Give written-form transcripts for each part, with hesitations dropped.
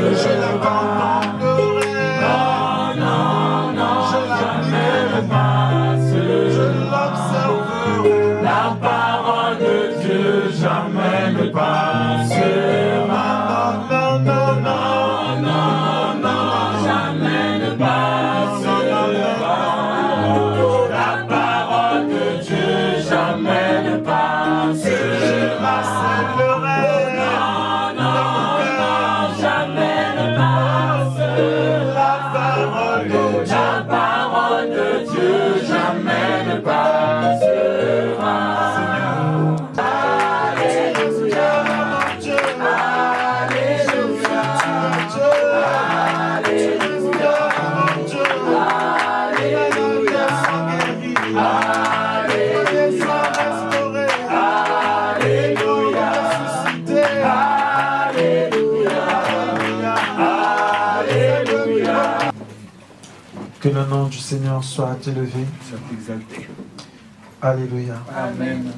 Je la contemplerai. Non, non, non, je jamais ne passe. Je l'observerai. La parole de Dieu jamais ne passera. Non, non, non, non, non, jamais ne passera. La parole de Dieu jamais ne passera. Je la célébrerai. Non, non, non, jamais ne passe. La parole de Dieu jamais ne passera. Que le nom du Seigneur soit élevé. Alléluia. Amen.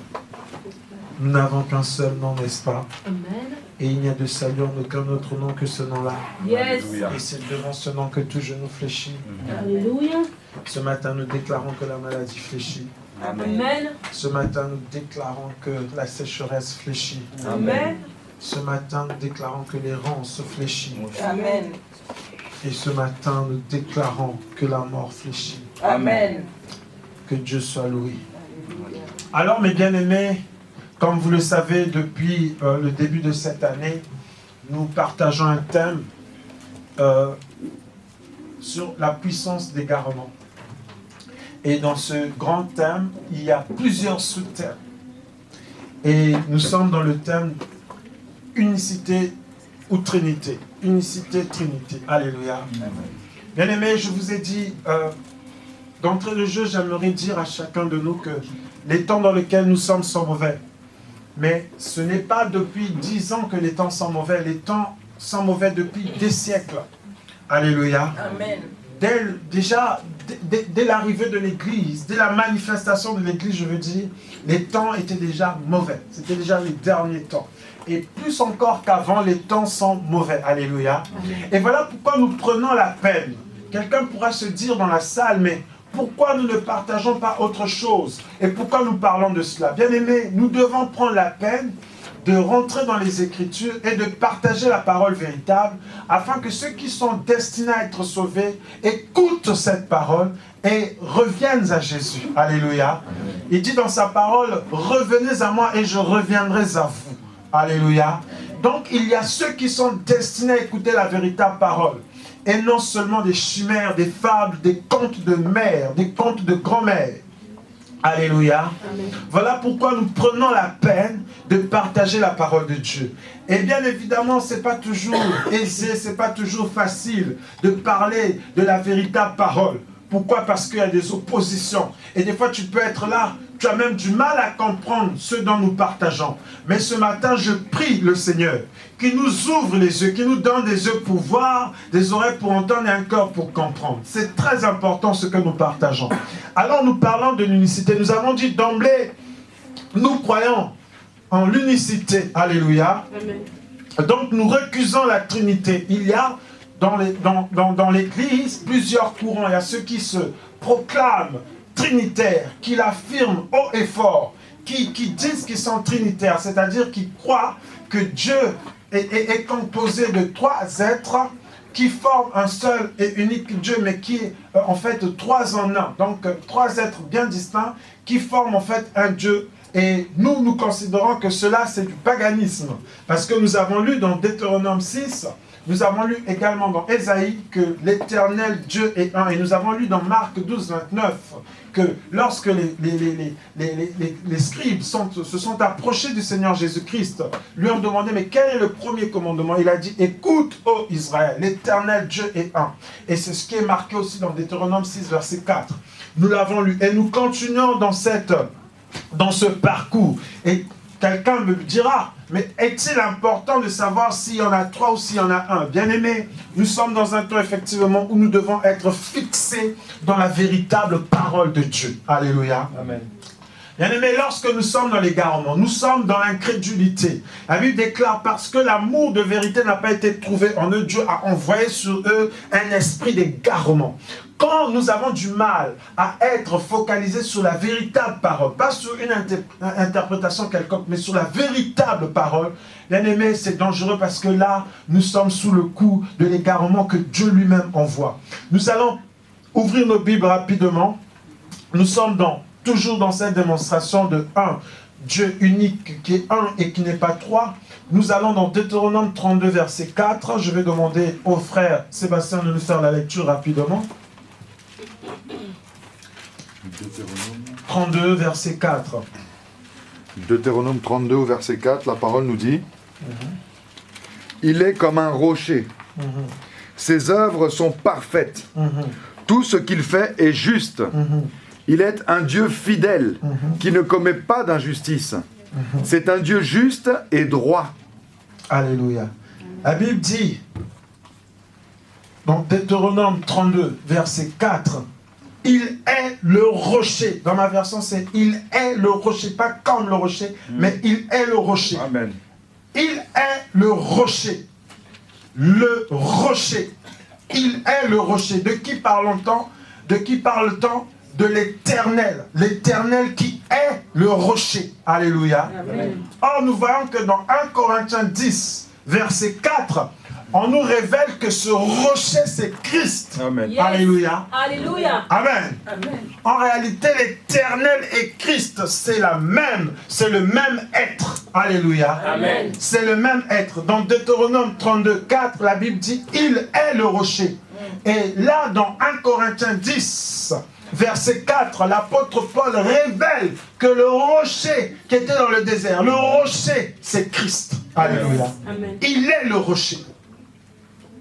Nous n'avons qu'un seul nom, n'est-ce pas? Amen. Et il n'y a de salut en aucun autre nom que ce nom-là. Yes. Et c'est devant ce nom que tout genou fléchit. Alléluia. Ce matin, nous déclarons que la maladie fléchit. Amen. Ce matin, nous déclarons que la sécheresse fléchit. Amen. Ce matin, nous déclarons que les rangs se fléchissent. Amen. Et ce matin, nous déclarons que la mort fléchit. Amen. Que Dieu soit loué. Alors, mes bien-aimés, comme vous le savez, depuis le début de cette année, nous partageons un thème sur la puissance d'égarement. Et dans ce grand thème, il y a plusieurs sous-thèmes. Et nous sommes dans le thème unicité ou Trinité. Unicité, Trinité. Alléluia. Bien-aimés, je vous ai dit, d'entrée de jeu, j'aimerais dire à chacun de nous que les temps dans lesquels nous sommes sont mauvais. Mais ce n'est pas depuis 10 ans que les temps sont mauvais. Les temps sont mauvais depuis des siècles. Alléluia. Amen. Dès l'arrivée de l'Église, dès la manifestation de l'Église, je veux dire, les temps étaient déjà mauvais. C'était déjà les derniers temps. Et plus encore qu'avant, les temps sont mauvais. Alléluia. Amen. Et voilà pourquoi nous prenons la peine. Quelqu'un pourra se dire dans la salle, mais pourquoi nous ne partageons pas autre chose? Et pourquoi nous parlons de cela? Bien aimés, nous devons prendre la peine de rentrer dans les Écritures et de partager la parole véritable, afin que ceux qui sont destinés à être sauvés écoutent cette parole et reviennent à Jésus. Alléluia. Il dit dans sa parole, revenez à moi et je reviendrai à vous. Alléluia. Donc il y a ceux qui sont destinés à écouter la véritable parole. Et non seulement des chimères, des fables, des contes de mère, des contes de grand-mère. Alléluia. Amen. Voilà pourquoi nous prenons la peine de partager la parole de Dieu. Et bien évidemment, ce n'est pas toujours aisé, ce n'est pas toujours facile de parler de la véritable parole. Pourquoi? Parce qu'il y a des oppositions. Et des fois, tu peux être là, tu as même du mal à comprendre ce dont nous partageons. Mais ce matin, je prie le Seigneur qui nous ouvre les yeux, qui nous donne des yeux pour voir, des oreilles pour entendre et un cœur pour comprendre. C'est très important ce que nous partageons. Alors, nous parlons de l'unicité. Nous avons dit d'emblée, nous croyons en l'unicité. Alléluia. Amen. Donc, nous recusons la Trinité. Il y a dans l'Église plusieurs courants. Il y a ceux qui se proclament trinitaires, qui l'affirment haut et fort, qui disent qu'ils sont trinitaires, c'est-à-dire qui croient que Dieu est composé de 3 êtres qui forment un seul et unique Dieu, mais qui est en fait 3 en 1. Donc 3 êtres bien distincts qui forment en fait un Dieu. Et nous considérons que cela c'est du paganisme, parce que nous avons lu dans Deutéronome 6, nous avons lu également dans Ésaïe que l'Éternel Dieu est un. Et nous avons lu dans Marc 12, 29 que lorsque les scribes se sont approchés du Seigneur Jésus-Christ, lui ont demandé, mais quel est le premier commandement? Il a dit, écoute, ô Israël, l'Éternel Dieu est un. Et c'est ce qui est marqué aussi dans Deutéronome 6, verset 4. Nous l'avons lu. Et nous continuons dans ce parcours. Et quelqu'un me dira, mais est-il important de savoir s'il y en a 3 ou s'il y en a un? Bien aimé, nous sommes dans un temps effectivement où nous devons être fixés dans la véritable parole de Dieu. Alléluia. Amen. Bien-aimés, lorsque nous sommes dans l'égarement, nous sommes dans l'incrédulité. La Bible déclare, parce que l'amour de vérité n'a pas été trouvé en eux, Dieu a envoyé sur eux un esprit d'égarement. Quand nous avons du mal à être focalisés sur la véritable parole, pas sur une interprétation quelconque, mais sur la véritable parole, bien aimé, c'est dangereux parce que là, nous sommes sous le coup de l'égarement que Dieu lui-même envoie. Nous allons ouvrir nos Bibles rapidement. Nous sommes toujours dans cette démonstration de un Dieu unique qui est un et qui n'est pas trois. Nous allons dans Deutéronome 32, verset 4. Je vais demander au frère Sébastien de nous faire la lecture rapidement. 32, verset 4. Deutéronome 32, au verset 4, la parole nous dit Il est comme un rocher. Ses œuvres sont parfaites. Tout ce qu'il fait est juste. Il est un Dieu fidèle qui ne commet pas d'injustice. C'est un Dieu juste et droit. Alléluia. La Bible dit, dans Deutéronome 32, verset 4, il est le rocher. Dans ma version, c'est il est le rocher. Pas comme le rocher, mais il est le rocher. Amen. Il est le rocher. Le rocher. Il est le rocher. De qui parle-t-on? De qui parle-t-on? De l'Éternel. L'Éternel qui est le rocher. Alléluia. Amen. Or, nous voyons que dans 1 Corinthiens 10, verset 4, on nous révèle que ce rocher, c'est Christ. Amen. Yes. Alléluia. Alléluia. Amen. Amen. En réalité, l'Éternel et Christ, c'est le même être. Alléluia. Amen. C'est le même être. Dans Deutéronome 32, 4, la Bible dit, il est le rocher. Et là, dans 1 Corinthiens 10, verset 4, l'apôtre Paul révèle que le rocher qui était dans le désert, le rocher, c'est Christ. Alléluia. Amen. Il est le rocher.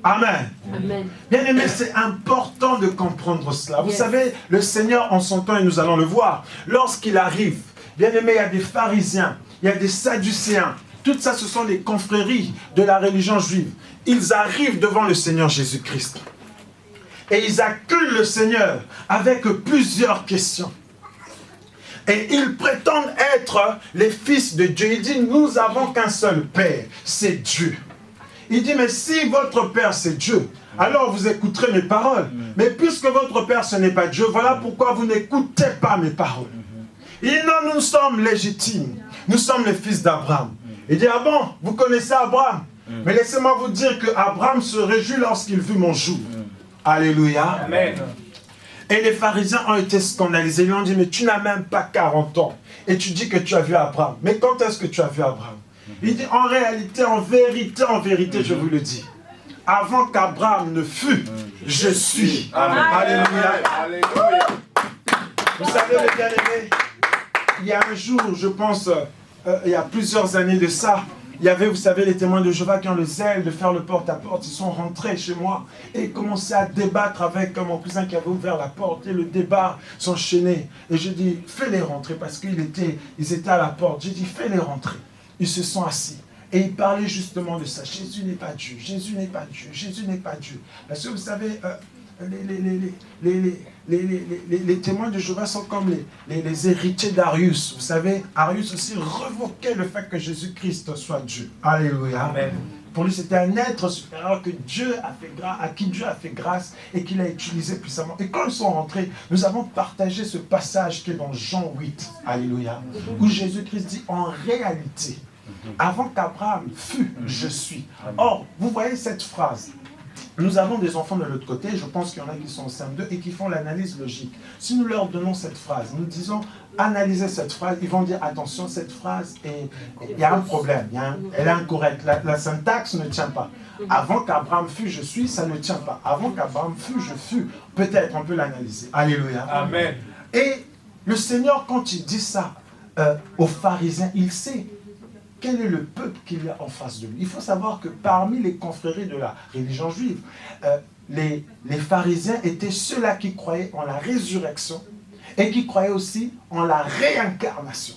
Amen. Amen. Bien aimé, c'est important de comprendre cela. Vous Yes. savez, le Seigneur en son temps, et nous allons le voir, lorsqu'il arrive, bien aimé, il y a des pharisiens, il y a des sadducéens. Tout ça, ce sont les confréries de la religion juive. Ils arrivent devant le Seigneur Jésus-Christ. Et ils accueillent le Seigneur avec plusieurs questions. Et ils prétendent être les fils de Dieu. Ils disent, nous n'avons qu'un seul Père, c'est Dieu. Il dit, mais si votre Père c'est Dieu, alors vous écouterez mes paroles. Mais puisque votre Père ce n'est pas Dieu, voilà pourquoi vous n'écoutez pas mes paroles. Il dit, non, nous sommes légitimes. Nous sommes les fils d'Abraham. Il dit, ah bon, vous connaissez Abraham? Mais laissez-moi vous dire que Abraham se réjouit lorsqu'il vit mon jour. Alléluia. Amen. Et les pharisiens ont été scandalisés. Ils lui ont dit, mais tu n'as même pas 40 ans. Et tu dis que tu as vu Abraham. Mais quand est-ce que tu as vu Abraham? Il dit, en réalité, en vérité, je vous le dis. Avant qu'Abraham ne fût, je suis. Amen. Alléluia. Alléluia. Vous savez, les bien-aimés, il y a un jour, je pense, il y a plusieurs années de ça, il y avait, vous savez, les témoins de Jéhovah qui ont le zèle de faire le porte-à-porte. Ils sont rentrés chez moi et ils commençaient à débattre avec mon cousin qui avait ouvert la porte. Et le débat s'enchaînait. Et je dis, fais-les rentrer parce qu'ils étaient à la porte. J'ai dit, fais-les rentrer. Ils se sont assis. Et ils parlaient justement de ça. Jésus n'est pas Dieu. Jésus n'est pas Dieu. Jésus n'est pas Dieu. Parce que vous savez, les témoins de Jéhovah sont comme les héritiers d'Arius. Vous savez, Arius aussi revoquait le fait que Jésus-Christ soit Dieu. Alléluia. Amen. Pour lui, c'était un être supérieur que Dieu a fait à qui Dieu a fait grâce et qu'il a utilisé puissamment. Et quand ils sont rentrés, nous avons partagé ce passage qui est dans Jean 8. Alléluia. Où Jésus-Christ dit en réalité, avant qu'Abraham fût, je suis. Or, vous voyez cette phrase. Nous avons des enfants de l'autre côté, je pense qu'il y en a qui sont au CM2 et qui font l'analyse logique. Si nous leur donnons cette phrase, nous disons, analysez cette phrase, ils vont dire, attention, cette phrase, il y a un problème, elle est incorrecte, la syntaxe ne tient pas. Avant qu'Abraham fût, je suis, ça ne tient pas. Avant qu'Abraham fût, je fus. Peut-être, on peut l'analyser. Alléluia. Amen. Et le Seigneur, quand il dit ça aux pharisiens, il sait quel est le peuple qu'il y a en face de lui. Il faut savoir que parmi les confréries de la religion juive, les pharisiens étaient ceux-là qui croyaient en la résurrection et qui croyaient aussi en la réincarnation.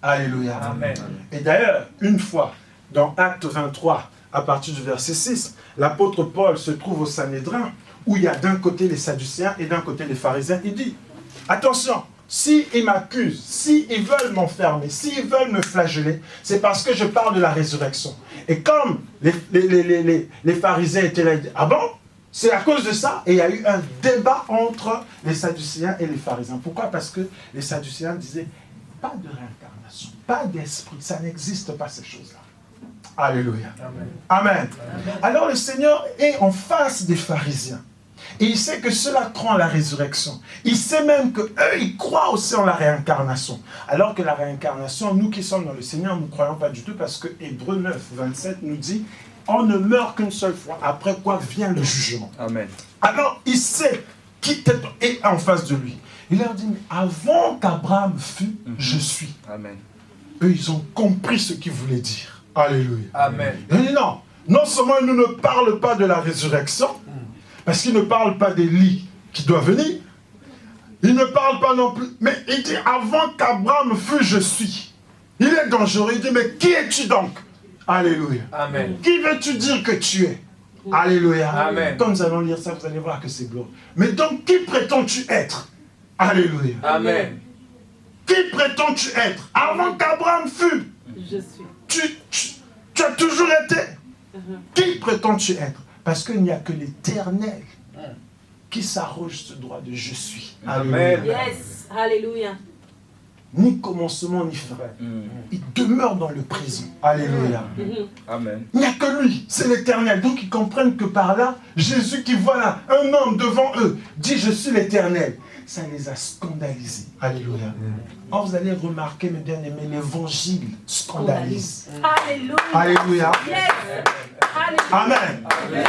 Alléluia. Amen. Et d'ailleurs, une fois, dans Acte 23, à partir du verset 6, l'apôtre Paul se trouve au Sanhédrin, où il y a d'un côté les Sadducéens et d'un côté les pharisiens. Il dit, attention, s'ils m'accusent, s'ils veulent m'enfermer, s'ils veulent me flageller, c'est parce que je parle de la résurrection. Et comme les pharisiens étaient là, ah bon? C'est à cause de ça, et il y a eu un débat entre les sadducéens et les pharisiens. Pourquoi? Parce que les sadducéens disaient, pas de réincarnation, pas d'esprit, ça n'existe pas ces choses-là. Alléluia. Amen. Amen. Amen. Alors le Seigneur est en face des pharisiens. Et il sait que cela croit en la résurrection. Il sait même qu'eux, ils croient aussi en la réincarnation. Alors que la réincarnation, nous qui sommes dans le Seigneur, nous ne croyons pas du tout parce que Hébreux 9, 27 nous dit on ne meurt qu'une seule fois, après quoi vient le jugement. Amen. Alors il sait qui est en face de lui. Il leur dit, mais avant qu'Abraham fût, je suis. Amen. Eux, ils ont compris ce qu'il voulait dire. Alléluia. Amen. Il dit non, non seulement il ne parle pas de la résurrection, parce qu'il ne parle pas des lits qui doivent venir, il ne parle pas non plus, mais il dit avant qu'Abraham fût, je suis. Il est dangereux, il dit mais qui es-tu donc? Alléluia. Amen. Qui veux-tu dire que tu es? Alléluia. Amen. Quand nous allons lire ça, vous allez voir que c'est glorieux. Mais donc, qui prétends-tu être? Alléluia. Amen. Qui prétends-tu être? Avant qu'Abraham fût, Je suis. tu as toujours été. Qui prétends-tu être? Parce qu'il n'y a que l'Éternel qui s'arroge ce droit de je suis. Amen. Yes. Alléluia. Ni commencement ni fin. Il demeure dans le présent. Alléluia. Amen. Il n'y a que lui, c'est l'Éternel. Donc ils comprennent que par là, Jésus qui voit là, un homme devant eux, dit je suis l'Éternel. Ça les a scandalisés. Alléluia. Or vous allez remarquer, mes bien-aimés, l'Évangile scandalise. Alléluia. Alléluia. Yes. Alléluia. Amen. Amen.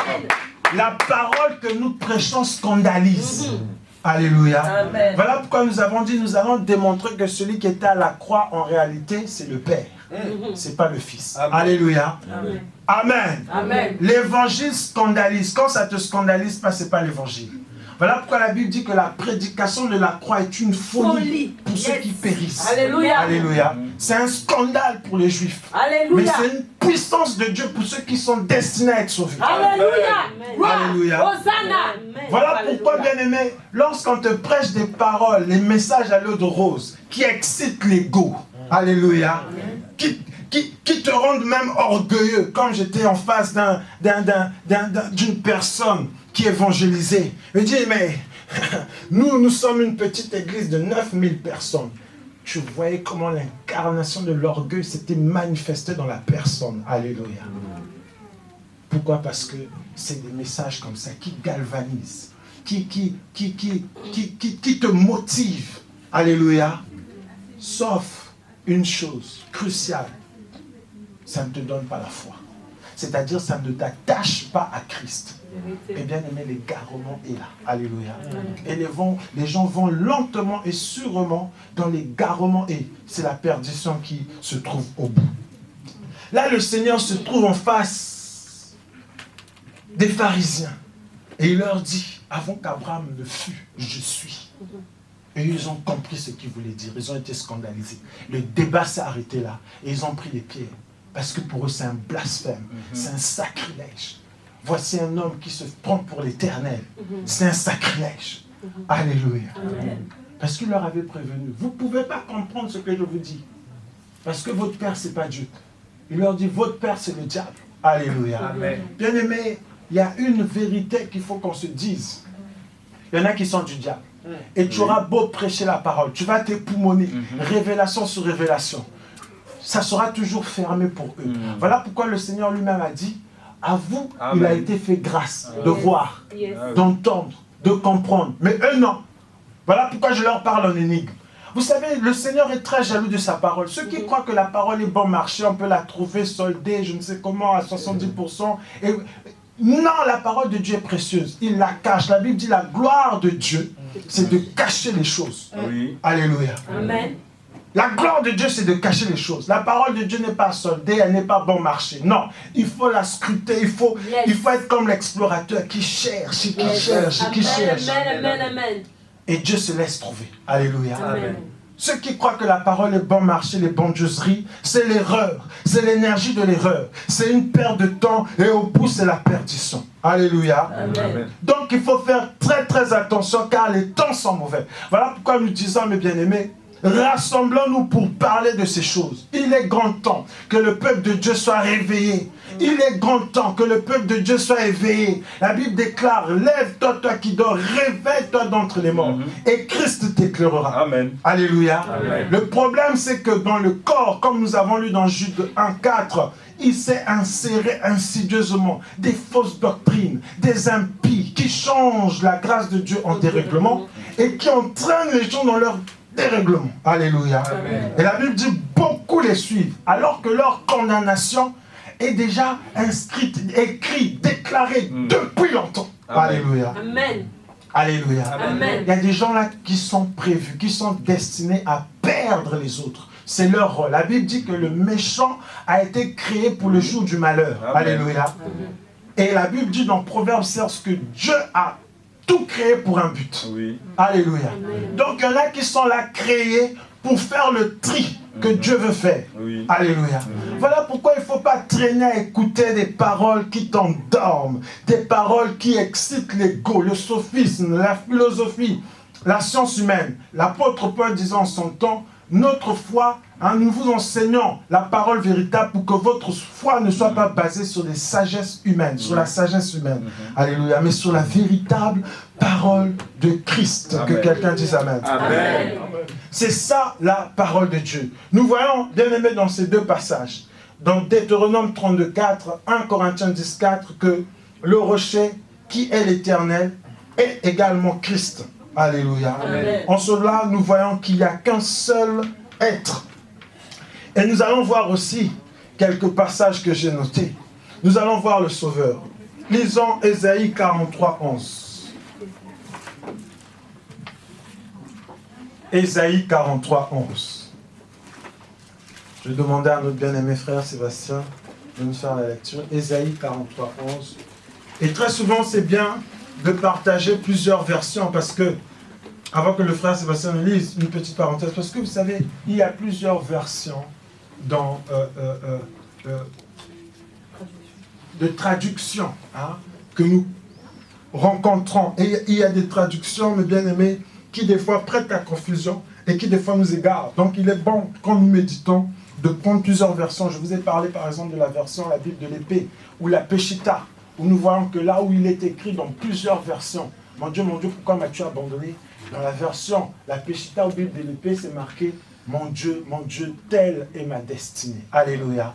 La parole que nous prêchons scandalise. Alléluia. Amen. Voilà pourquoi nous avons dit, nous allons démontrer que celui qui était à la croix, en réalité, c'est le Père. C'est pas le Fils. Amen. Alléluia. Amen. Amen. Amen. L'évangile scandalise. Quand ça te scandalise pas, c'est pas l'évangile. Voilà pourquoi la Bible dit que la prédication de la croix est une folie pour ceux qui périssent. Alléluia. Alléluia. C'est un scandale pour les Juifs. Mais Alléluia. c'est une puissance de Dieu pour ceux qui sont destinés à être sauvés. Alléluia. Gloire. Alléluia. Hosanna. Voilà pourquoi, bien-aimé, lorsqu'on te prêche des paroles, les messages à l'eau de rose, qui excitent l'ego, alléluia, qui te rendent même orgueilleux, comme j'étais en face d'une personne qui évangélisait. Il dit, mais nous sommes une petite église de 9000 personnes. Tu voyais comment l'incarnation de l'orgueil s'était manifestée dans la personne. Alléluia. Pourquoi? Parce que c'est des messages comme ça qui galvanisent, qui te motivent. Alléluia. Sauf une chose cruciale, ça ne te donne pas la foi. C'est-à-dire, ça ne t'attache pas à Christ. Et bien aimé, l'égarement est là. Alléluia. Et les gens vont lentement et sûrement dans l'égarement et c'est la perdition qui se trouve au bout. Là, le Seigneur se trouve en face des pharisiens. Et il leur dit, avant qu'Abraham ne fût, je suis. Et ils ont compris ce qu'il voulait dire. Ils ont été scandalisés. Le débat s'est arrêté là. Et ils ont pris les pierres. Parce que pour eux, c'est un blasphème. C'est un sacrilège. Voici un homme qui se prend pour l'Éternel. C'est un sacrilège. Alléluia. Amen. Parce qu'il leur avait prévenu. Vous ne pouvez pas comprendre ce que je vous dis. Parce que votre Père, ce n'est pas Dieu. Il leur dit, votre Père, c'est le diable. Alléluia. Amen. Bien-aimé, il y a une vérité qu'il faut qu'on se dise. Il y en a qui sont du diable. Et tu auras beau prêcher la parole. Tu vas t'époumoner. Révélation sur révélation. Ça sera toujours fermé pour eux. Voilà pourquoi le Seigneur lui-même a dit, à vous, Amen. il a été fait grâce de voir, Yes. d'entendre, de comprendre. Mais eux, non. Voilà pourquoi je leur parle en énigme. Vous savez, le Seigneur est très jaloux de sa parole. Ceux qui croient que la parole est bon marché, on peut la trouver soldée, je ne sais comment, à 70%. Et non, la parole de Dieu est précieuse. Il la cache. La Bible dit la gloire de Dieu, c'est de cacher les choses. Oui. Alléluia. Amen. La gloire de Dieu, c'est de cacher les choses. La parole de Dieu n'est pas soldée, elle n'est pas bon marché. Non, il faut la scruter, il faut être comme l'explorateur qui cherche, qui cherche, qui cherche. Amen, amen, amen. Et Dieu se laisse trouver. Alléluia. Amen. Ceux qui croient que la parole est bon marché, les bondieuseries, c'est l'erreur. C'est l'énergie de l'erreur. C'est une perte de temps et au bout, c'est la perdition. Alléluia. Amen. Donc, il faut faire très très attention car les temps sont mauvais. Voilà pourquoi nous disons, mes bien-aimés, rassemblons-nous pour parler de ces choses. Il est grand temps que le peuple de Dieu soit réveillé. Il est grand temps que le peuple de Dieu soit éveillé. La Bible déclare, lève-toi, toi qui dors, réveille-toi d'entre les morts. Et Christ t'éclairera. Amen. Alléluia. Amen. Le problème, c'est que dans le corps, comme nous avons lu dans Jude 1,4, il s'est inséré insidieusement des fausses doctrines, des impies qui changent la grâce de Dieu en dérèglement et qui entraînent les gens dans leur dérèglement. Alléluia. Amen. Et la Bible dit beaucoup les suivent, alors que leur condamnation est déjà inscrite, écrite, déclarée depuis longtemps. Amen. Alléluia. Amen. Alléluia. Amen. Il y a des gens là qui sont prévus, qui sont destinés à perdre les autres. C'est leur rôle. La Bible dit que le méchant a été créé pour le jour du malheur. Amen. Alléluia. Et la Bible dit dans Proverbe 16 que Dieu a tout créé pour un but. Oui. Alléluia. Amen. Donc il y en a qui sont là créés pour faire le tri que Dieu veut faire. Oui. Alléluia. Voilà pourquoi il ne faut pas traîner à écouter des paroles qui t'endorment, des paroles qui excitent l'ego, le sophisme, la philosophie, la science humaine. L'apôtre Paul disait en son temps, notre foi, nous vous enseignons la parole véritable pour que votre foi ne soit pas basée sur des sagesses humaines, sur la sagesse humaine. Alléluia. Mais sur la véritable parole de Christ. Amen. Que quelqu'un dise Amen. Amen. C'est ça la parole de Dieu. Nous voyons, bien aimés, dans ces deux passages, dans Deutéronome 32,4, 1 Corinthiens 10,4, que le rocher qui est l'Éternel est également Christ. Alléluia. Amen. En cela, nous voyons qu'il n'y a qu'un seul être. Et nous allons voir aussi quelques passages que j'ai notés. Nous allons voir le Sauveur. Lisons Ésaïe 43, 11. Ésaïe 43, 11. Je vais demander à notre bien-aimé frère Sébastien de nous faire la lecture. Ésaïe 43, 11. Et très souvent, c'est bien de partager plusieurs versions parce que, avant que le frère Sébastien nous lise, une petite parenthèse, parce que vous savez, il y a plusieurs versions dans, de traduction que nous rencontrons. Et il y a des traductions, mes bien-aimés, qui des fois prêtent à confusion et qui des fois nous égarent. Donc il est bon, quand nous méditons, de prendre plusieurs versions. Je vous ai parlé par exemple de la version, la Bible de l'épée, ou la Péchita, où nous voyons que là où il est écrit dans plusieurs versions, mon Dieu, pourquoi m'as-tu abandonné? Dans la version, la Péchita ou Bible de l'épée, c'est marqué mon Dieu, telle est ma destinée. Alléluia.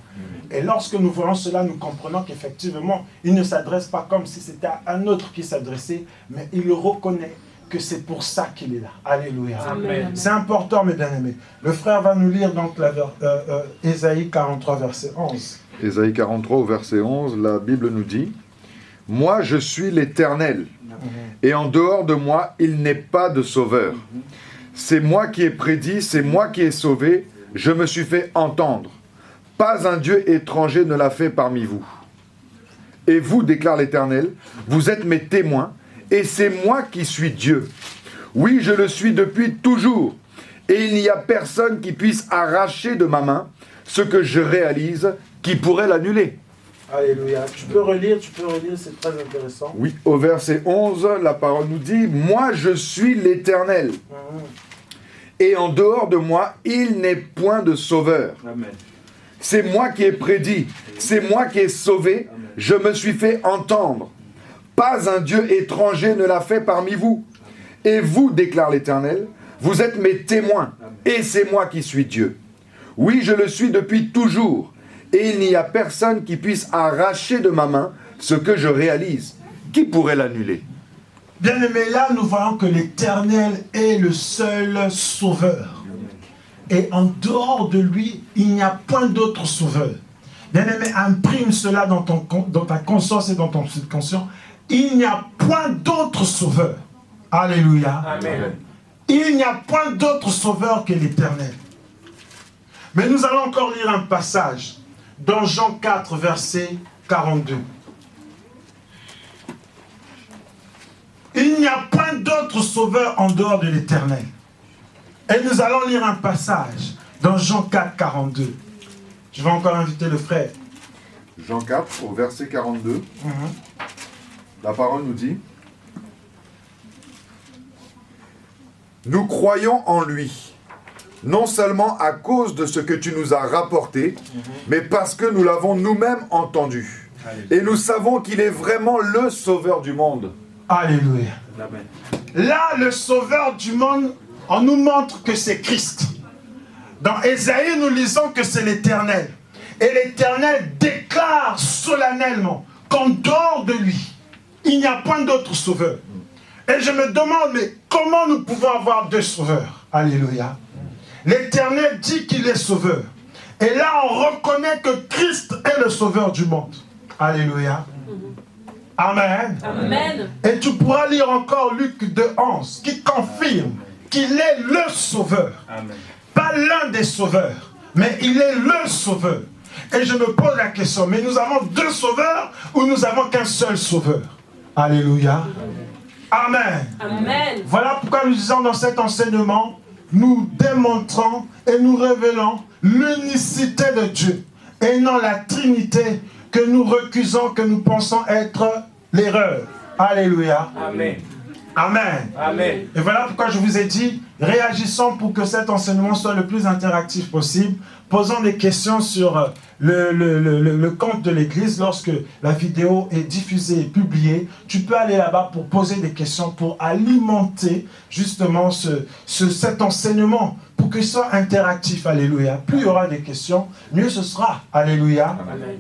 Et lorsque nous voyons cela, nous comprenons qu'effectivement, il ne s'adresse pas comme si c'était un autre qui s'adressait, mais il reconnaît que c'est pour ça qu'il est là. Alléluia. Amen. C'est important, mes bien-aimés. Le frère va nous lire donc Ésaïe 43, verset 11. Ésaïe 43 au verset 11, la Bible nous dit « Moi je suis l'Éternel, et en dehors de moi il n'est pas de sauveur. C'est moi qui ai prédit, c'est moi qui ai sauvé, je me suis fait entendre. Pas un Dieu étranger ne l'a fait parmi vous. Et vous, déclare l'Éternel, vous êtes mes témoins, et c'est moi qui suis Dieu. Oui, je le suis depuis toujours, et il n'y a personne qui puisse arracher de ma main ce que je réalise, qui pourrait l'annuler. » Alléluia. Tu peux relire, c'est très intéressant. Oui, au verset 11, la parole nous dit « Moi, je suis l'Éternel, et en dehors de moi, il n'est point de sauveur. Amen. C'est moi qui ai prédit, c'est moi qui ai sauvé, je me suis fait entendre. Pas un Dieu étranger ne l'a fait parmi vous. Et vous, déclare l'Éternel, vous êtes mes témoins, et c'est moi qui suis Dieu. Oui, je le suis depuis toujours, et il n'y a personne qui puisse arracher de ma main ce que je réalise. Qui pourrait l'annuler? Bien aimé, là nous voyons que l'Éternel est le seul sauveur. Et en dehors de lui, il n'y a point d'autre sauveur. Bien aimé, imprime cela dans ta conscience et dans ton subconscient. Il n'y a point d'autre sauveur. Alléluia. Amen. Il n'y a point d'autre sauveur que l'Éternel. Mais nous allons encore lire un passage dans Jean 4, verset 42. Il n'y a point d'autre sauveur en dehors de l'Éternel. Et nous allons lire un passage dans Jean 4, 42. Je vais encore inviter le frère. Jean 4, au verset 42, la parole nous dit « Nous croyons en lui, non seulement à cause de ce que tu nous as rapporté, mais parce que nous l'avons nous-mêmes entendu. Et nous savons qu'il est vraiment le sauveur du monde. » Alléluia. Amen. Là, le sauveur du monde, on nous montre que c'est Christ. Dans Ésaïe, nous lisons que c'est l'Éternel. Et l'Éternel déclare solennellement qu'en dehors de lui, il n'y a point d'autre sauveur. Et je me demande, mais comment nous pouvons avoir deux sauveurs? Alléluia. L'Éternel dit qu'il est sauveur. Et là, on reconnaît que Christ est le sauveur du monde. Alléluia. Amen. Amen. Et tu pourras lire encore Luc 2:11 qui confirme qu'il est le sauveur. Amen. Pas l'un des sauveurs, mais il est le sauveur. Et je me pose la question, mais nous avons deux sauveurs ou nous avons qu'un seul sauveur? Alléluia. Amen. Amen. Voilà pourquoi nous disons dans cet enseignement, nous démontrons et nous révélons l'unicité de Dieu et non la Trinité que nous recusons, que nous pensons être l'erreur. Alléluia. Amen. Amen. Amen. Et voilà pourquoi je vous ai dit, réagissons pour que cet enseignement soit le plus interactif possible. Posons des questions sur le compte de l'église. Lorsque la vidéo est diffusée et publiée, tu peux aller là-bas pour poser des questions, pour alimenter justement cet enseignement, pour qu'il soit interactif. Alléluia. Plus il y aura des questions, mieux ce sera. Alléluia. Amen.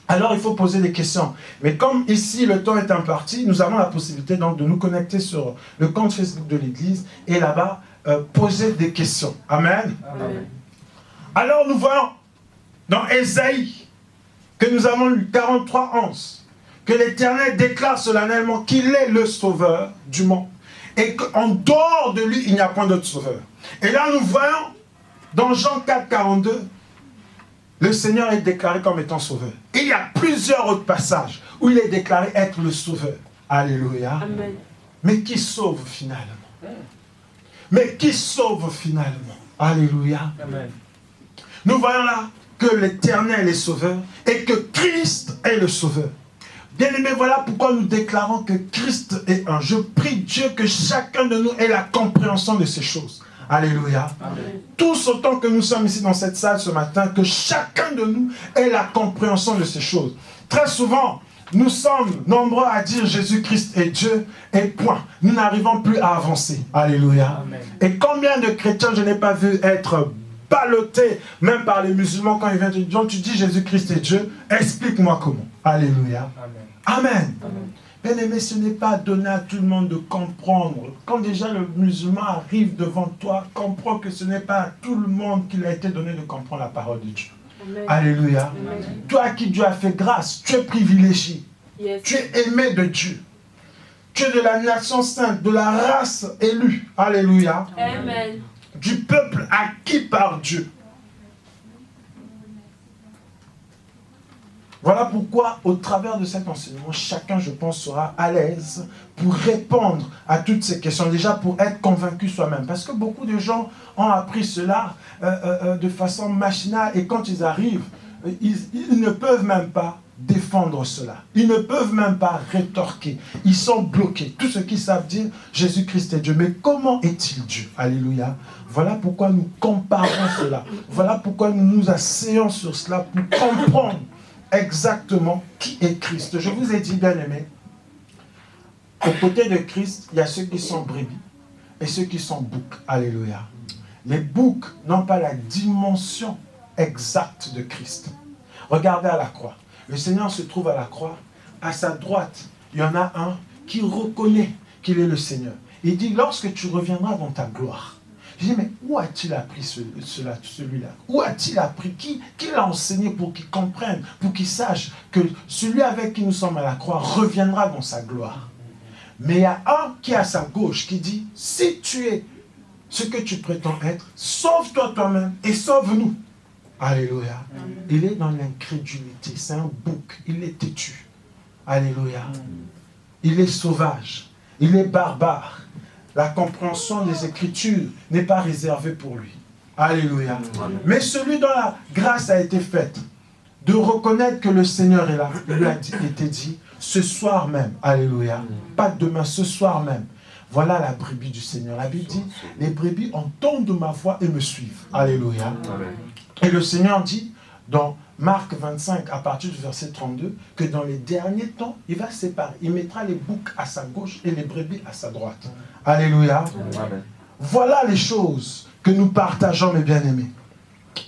Alors il faut poser des questions. Mais comme ici le temps est imparti, nous avons la possibilité donc de nous connecter sur le compte Facebook de l'église et là-bas poser des questions. Amen. Amen. Alors nous voyons dans Ésaïe que nous avons lu 43:11 que l'Éternel déclare solennellement qu'il est le sauveur du monde et qu'en dehors de lui il n'y a point d'autre sauveur. Et là nous voyons dans Jean 4:42 le Seigneur est déclaré comme étant sauveur. Et il y a plusieurs autres passages où il est déclaré être le sauveur. Alléluia. Amen. Mais qui sauve finalement? Mais qui sauve finalement? Alléluia. Amen. Nous voyons là que l'Éternel est sauveur et que Christ est le sauveur. Bien-aimés, voilà pourquoi nous déclarons que Christ est un. Je prie Dieu que chacun de nous ait la compréhension de ces choses. Alléluia. Amen. Tous autant que nous sommes ici dans cette salle ce matin, que chacun de nous ait la compréhension de ces choses. Très souvent, nous sommes nombreux à dire Jésus-Christ est Dieu et point. Nous n'arrivons plus à avancer. Alléluia. Amen. Et combien de chrétiens je n'ai pas vu être ballottés, même par les musulmans, quand ils viennent dire, tu dis Jésus-Christ est Dieu, explique-moi comment. Alléluia. Amen. Amen. Bien-aimé, ce n'est pas donné à tout le monde de comprendre. Quand déjà le musulman arrive devant toi, comprends que ce n'est pas à tout le monde qu'il a été donné de comprendre la parole de Dieu. Amen. Alléluia. Amen. Toi à qui Dieu a fait grâce, tu es privilégié. Yes. Tu es aimé de Dieu. Tu es de la nation sainte, de la race élue. Alléluia. Amen. Du peuple acquis par Dieu. Voilà pourquoi, au travers de cet enseignement, chacun, je pense, sera à l'aise pour répondre à toutes ces questions. Déjà, pour être convaincu soi-même. Parce que beaucoup de gens ont appris cela de façon machinale. Et quand ils arrivent, ils ne peuvent même pas défendre cela. Ils ne peuvent même pas rétorquer. Ils sont bloqués. Tout ce qu'ils savent dire, Jésus-Christ est Dieu. Mais comment est-il Dieu? Alléluia. Voilà pourquoi nous comparons cela. Voilà pourquoi nous nous asseyons sur cela pour comprendre exactement qui est Christ. Je vous ai dit, bien-aimés, aux côtés de Christ, il y a ceux qui sont brebis et ceux qui sont boucs. Alléluia. Les boucs n'ont pas la dimension exacte de Christ. Regardez à la croix. Le Seigneur se trouve à la croix. À sa droite, il y en a un qui reconnaît qu'il est le Seigneur. Il dit, lorsque tu reviendras dans ta gloire. Je dis, mais où a-t-il appris celui-là? Où a-t-il appris? Qui l'a enseigné pour qu'il comprenne, pour qu'il sache que celui avec qui nous sommes à la croix reviendra dans sa gloire? Mais il y a un qui est à sa gauche qui dit, si tu es ce que tu prétends être, sauve-toi toi-même et sauve-nous. Alléluia. Il est dans l'incrédulité. C'est un bouc. Il est têtu. Alléluia. Il est sauvage. Il est barbare. la compréhension des Écritures n'est pas réservée pour lui. Alléluia. Mais celui dont la grâce a été faite, de reconnaître que le Seigneur est là, lui a été dit, ce soir même, alléluia, pas demain, ce soir même, voilà la brebis du Seigneur. La Bible dit, les brebis entendent ma voix et me suivent. Alléluia. Et le Seigneur dit, dans Marc 25, à partir du verset 32, que dans les derniers temps, il va séparer. Il mettra les boucs à sa gauche et les brebis à sa droite. Alléluia. Amen. Voilà les choses que nous partageons, mes bien-aimés.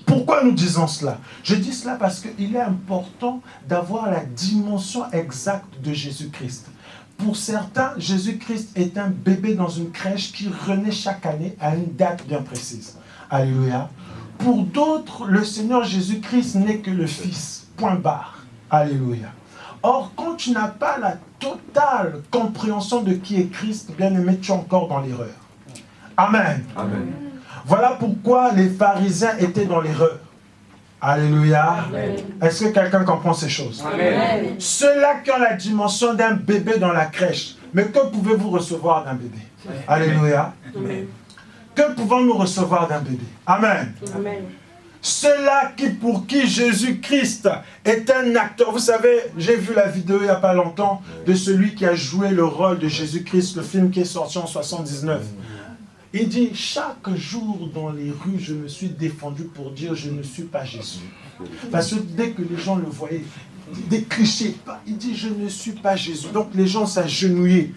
Pourquoi nous disons cela? Je dis cela parce qu'il est important d'avoir la dimension exacte de Jésus-Christ. Pour certains, Jésus-Christ est un bébé dans une crèche qui renaît chaque année à une date bien précise. Alléluia. Pour d'autres, le Seigneur Jésus-Christ n'est que le Fils. Point barre. Alléluia. Or, quand tu n'as pas la totale compréhension de qui est Christ, bien-aimé, tu es encore dans l'erreur. Amen. Amen. Voilà pourquoi les pharisiens étaient dans l'erreur. Alléluia. Est-ce que quelqu'un comprend ces choses? Amen. Ceux-là qui ont la dimension d'un bébé dans la crèche. Mais que pouvez-vous recevoir d'un bébé? Alléluia. Amen. Que pouvons-nous recevoir d'un bébé? Amen. Amen. Ceux-là pour qui Jésus-Christ est un acteur. Vous savez, j'ai vu la vidéo il n'y a pas longtemps de celui qui a joué le rôle de Jésus-Christ, le film qui est sorti en 79. Il dit, chaque jour dans les rues, je me suis défendu pour dire, je ne suis pas Jésus. Parce que dès que les gens le voyaient, des clichés, il dit, je ne suis pas Jésus. Donc les gens s'agenouillaient.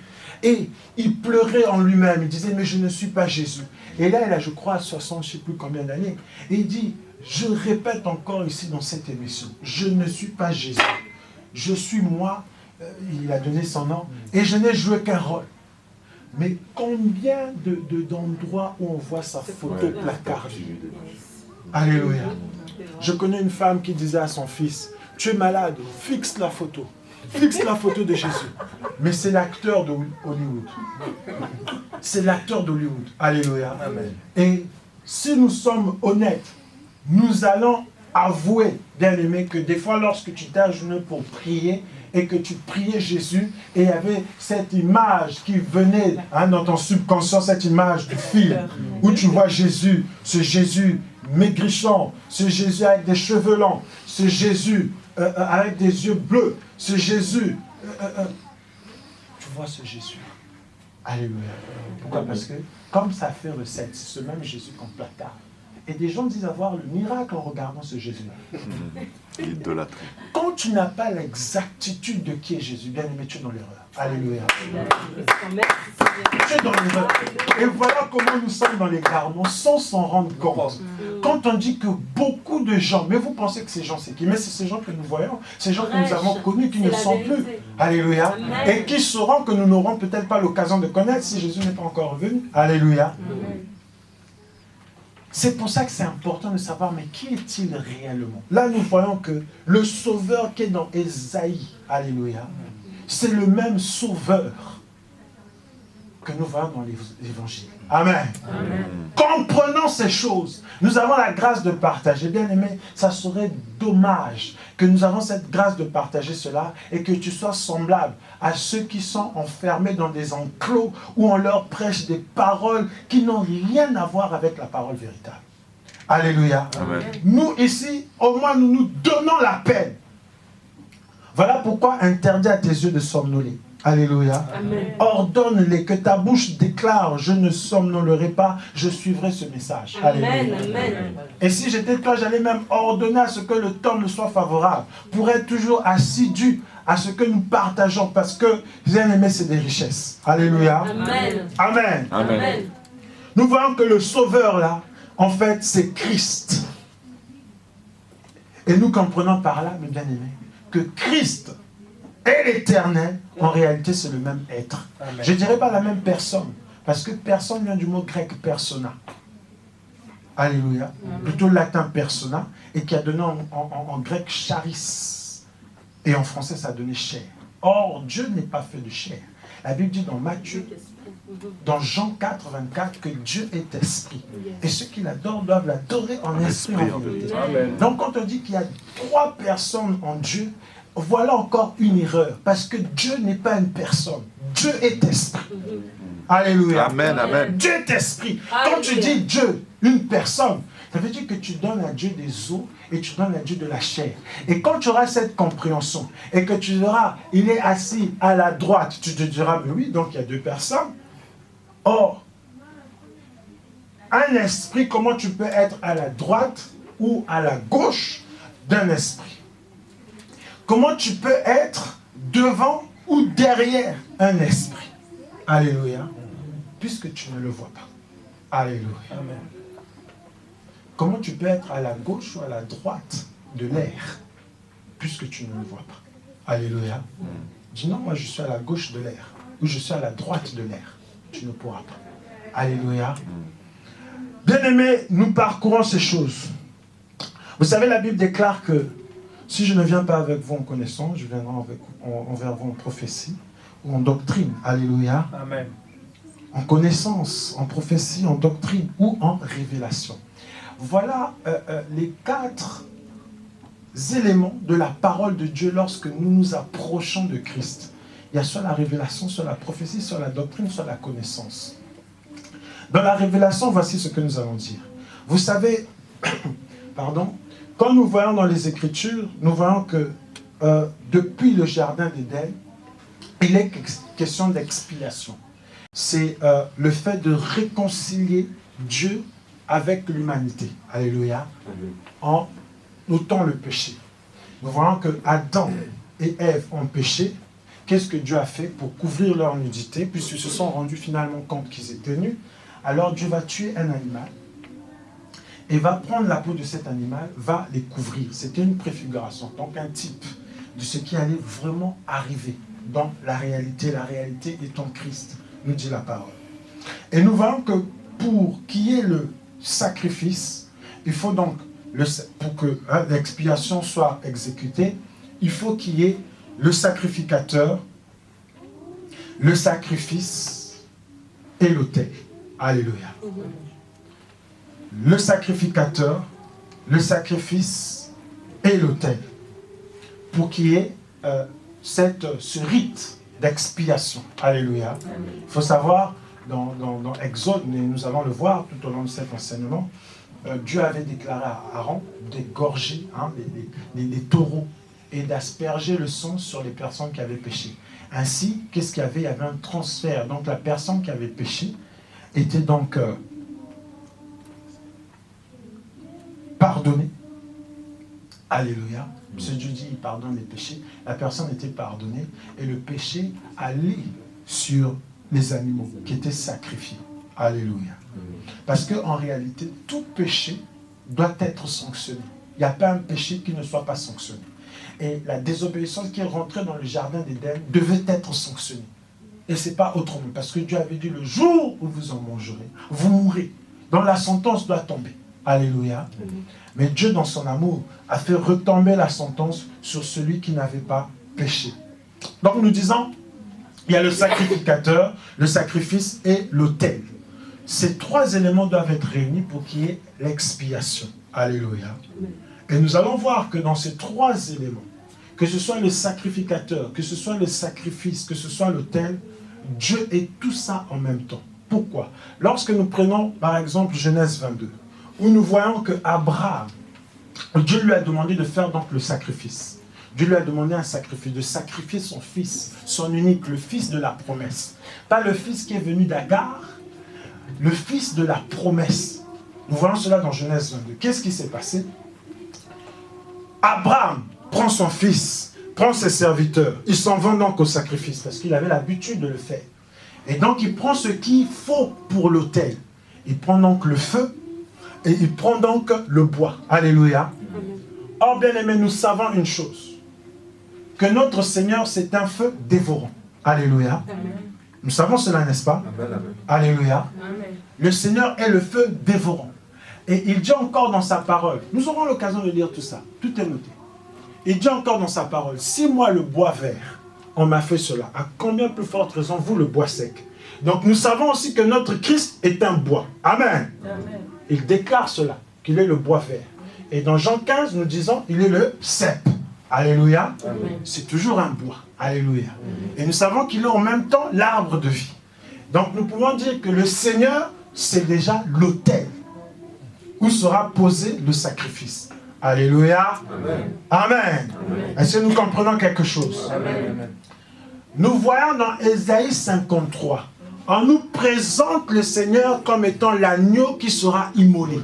Et il pleurait en lui-même. Il disait, mais je ne suis pas Jésus. Et là, il a, je crois, 60, je ne sais plus combien d'années. Et il dit, je répète encore ici dans cette émission, je ne suis pas Jésus. Je suis moi, il a donné son nom, et je n'ai joué qu'un rôle. Mais combien d'endroits où on voit sa photo placardée? Alléluia. Je connais une femme qui disait à son fils, tu es malade, fixe la photo. Fixe la photo de Jésus. Mais c'est l'acteur de Hollywood. C'est l'acteur d'Hollywood. Alléluia. Amen. Et si nous sommes honnêtes, nous allons avouer, bien-aimé, que des fois, lorsque tu t'es agenouillé pour prier, et que tu priais Jésus, et il y avait cette image qui venait dans ton subconscient, cette image du film, où tu vois Jésus, ce Jésus maigrichon, ce Jésus avec des cheveux longs, ce Jésus avec des yeux bleus, ce Jésus, tu vois ce Jésus. Alléluia. Pourquoi? Parce que, comme ça fait recette, c'est ce même Jésus qu'on placard. Et des gens disent avoir le miracle en regardant ce Jésus-là. Idolâtrie. Quand tu n'as pas l'exactitude de qui est Jésus, bien aimé, tu es dans l'erreur. Alléluia. Tu es dans l'erreur. Et voilà comment nous sommes dans les garnements sans s'en rendre compte. Quand on dit que beaucoup de gens, mais vous pensez que ces gens c'est qui? Mais c'est ces gens que nous voyons, ces gens que nous avons connus qui ne sont plus. Alléluia. Et qui sauront que nous n'aurons peut-être pas l'occasion de connaître si Jésus n'est pas encore venu. Alléluia. C'est pour ça que c'est important de savoir, mais qui est-il réellement? Là, nous voyons que le Sauveur qui est dans Ésaïe, alléluia, c'est le même Sauveur que nous voyons dans l'Évangile. Amen. Amen. Comprenons ces choses. Nous avons la grâce de partager. Bien aimé, ça serait dommage que nous avons cette grâce de partager cela et que tu sois semblable à ceux qui sont enfermés dans des enclos où on leur prêche des paroles qui n'ont rien à voir avec la parole véritable. Alléluia. Amen. Nous ici, au moins nous nous donnons la peine. Voilà pourquoi interdit à tes yeux de somnoler. Alléluia. Ordonne-les, que ta bouche déclare, je ne somnolerai pas, je suivrai ce message. Amen. Alléluia. Amen. Et si j'étais toi, j'allais même ordonner à ce que le temps me soit favorable, pour être toujours assidu à ce que nous partageons, parce que, bien aimé, c'est des richesses. Alléluia. Amen. Amen. Amen. Nous voyons que le Sauveur, là, en fait, c'est Christ. Et nous comprenons par là, mes bien-aimés, que Christ et l'Éternel, en réalité, c'est le même être. Amen. Je ne dirais pas la même personne, parce que personne vient du mot grec persona. Alléluia. Amen. Plutôt latin persona, et qui a donné en grec charis. Et en français, ça a donné chair. Or, Dieu n'est pas fait de chair. La Bible dit dans Matthieu, dans Jean 4, 24, que Dieu est esprit. Et ceux qui l'adorent doivent l'adorer en esprit et en vérité. Donc, quand on dit qu'il y a 3 personnes en Dieu, voilà encore une erreur, parce que Dieu n'est pas une personne. Dieu est esprit. Alléluia. Amen, amen. Dieu est esprit. Quand tu dis Dieu, une personne, ça veut dire que tu donnes à Dieu des os et tu donnes à Dieu de la chair. Et quand tu auras cette compréhension et que tu verras, il est assis à la droite, tu te diras, mais oui, donc il y a deux personnes. Or, un esprit, comment tu peux être à la droite ou à la gauche d'un esprit? Comment tu peux être devant ou derrière un esprit? Alléluia. Puisque tu ne le vois pas. Alléluia. Amen. Comment tu peux être à la gauche ou à la droite de l'air, puisque tu ne le vois pas? Alléluia. Dis non, moi je suis à la gauche de l'air, ou je suis à la droite de l'air. Tu ne pourras pas. Alléluia. Bien-aimés, nous parcourons ces choses. Vous savez, la Bible déclare que si je ne viens pas avec vous en connaissance, je viendrai envers vous en prophétie ou en doctrine. Alléluia. Amen. En connaissance, en prophétie, en doctrine ou en révélation. Voilà les 4 éléments de la parole de Dieu lorsque nous nous approchons de Christ. Il y a soit la révélation, soit la prophétie, soit la doctrine, soit la connaissance. Dans la révélation, voici ce que nous allons dire. Vous savez, pardon, quand nous voyons dans les Écritures, nous voyons que depuis le jardin d'Éden, il est question d'expiation. C'est le fait de réconcilier Dieu avec l'humanité. Alléluia. En ôtant le péché. Nous voyons que Adam et Ève ont péché. Qu'est-ce que Dieu a fait pour couvrir leur nudité, puisqu'ils se sont rendus finalement compte qu'ils étaient nus? Alors Dieu va tuer un animal et va prendre la peau de cet animal, va les couvrir. C'était une préfiguration, donc un type de ce qui allait vraiment arriver dans la réalité étant Christ, nous dit la parole. Et nous voyons que pour qu'il y ait le sacrifice, il faut donc, pour que l'expiation soit exécutée, il faut qu'il y ait le sacrificateur, le sacrifice et l'autel. Alléluia. Le sacrificateur, le sacrifice et l'autel. Pour qu'il y ait ce rite d'expiation. Alléluia. Il faut savoir, dans Exode, mais nous allons le voir tout au long de cet enseignement, Dieu avait déclaré à Aaron d'égorger les taureaux et d'asperger le sang sur les personnes qui avaient péché. Ainsi, qu'est-ce qu'il y avait? Il y avait un transfert. Donc la personne qui avait péché était donc pardonnée. Alléluia. Ce Dieu dit, il pardonne les péchés. La personne était pardonnée et le péché allait sur les animaux qui étaient sacrifiés. Alléluia. Parce qu'en réalité, tout péché doit être sanctionné. Il n'y a pas un péché qui ne soit pas sanctionné. Et la désobéissance qui est rentrée dans le jardin d'Éden devait être sanctionnée. Et ce n'est pas autrement. Parce que Dieu avait dit, le jour où vous en mangerez, vous mourrez. Donc la sentence doit tomber. Alléluia. Mais Dieu, dans son amour, a fait retomber la sentence sur celui qui n'avait pas péché. Donc nous disons, il y a le sacrificateur, le sacrifice et l'autel. Ces 3 éléments doivent être réunis pour qu'il y ait l'expiation. Alléluia. Et nous allons voir que dans ces 3 éléments, que ce soit le sacrificateur, que ce soit le sacrifice, que ce soit l'autel, Dieu est tout ça en même temps. Pourquoi? Lorsque nous prenons par exemple Genèse 22, où nous voyons que Abraham, Dieu lui a demandé de faire donc le sacrifice. Dieu lui a demandé un sacrifice, de sacrifier son fils, son unique, le fils de la promesse. Pas le fils qui est venu d'Agar, le fils de la promesse. Nous voyons cela dans Genèse 22. Qu'est-ce qui s'est passé? Abraham prend son fils, prend ses serviteurs. Ils s'en vont donc au sacrifice parce qu'il avait l'habitude de le faire. Et donc il prend ce qu'il faut pour l'autel. Il prend donc le feu et il prend donc le bois. Alléluia. Or, bien aimé, nous savons une chose. Que notre Seigneur, c'est un feu dévorant. Alléluia. Nous savons cela, n'est-ce pas? Alléluia. Le Seigneur est le feu dévorant. Et il dit encore dans sa parole, nous aurons l'occasion de lire tout ça, tout est noté. Il dit encore dans sa parole, si moi le bois vert, on m'a fait cela, à combien plus forte raison vous le bois sec? Donc nous savons aussi que notre Christ est un bois. Amen. Amen. Il déclare cela, qu'il est le bois vert. Et dans Jean 15, nous disons, il est le cep. Alléluia. C'est toujours un bois. Alléluia. Et nous savons qu'il est en même temps l'arbre de vie. Donc nous pouvons dire que le Seigneur, c'est déjà l'autel où sera posé le sacrifice. Alléluia. Amen. Amen. Est-ce que nous comprenons quelque chose? Amen. Nous voyons dans Ésaïe 53, on nous présente le Seigneur comme étant l'agneau qui sera immolé.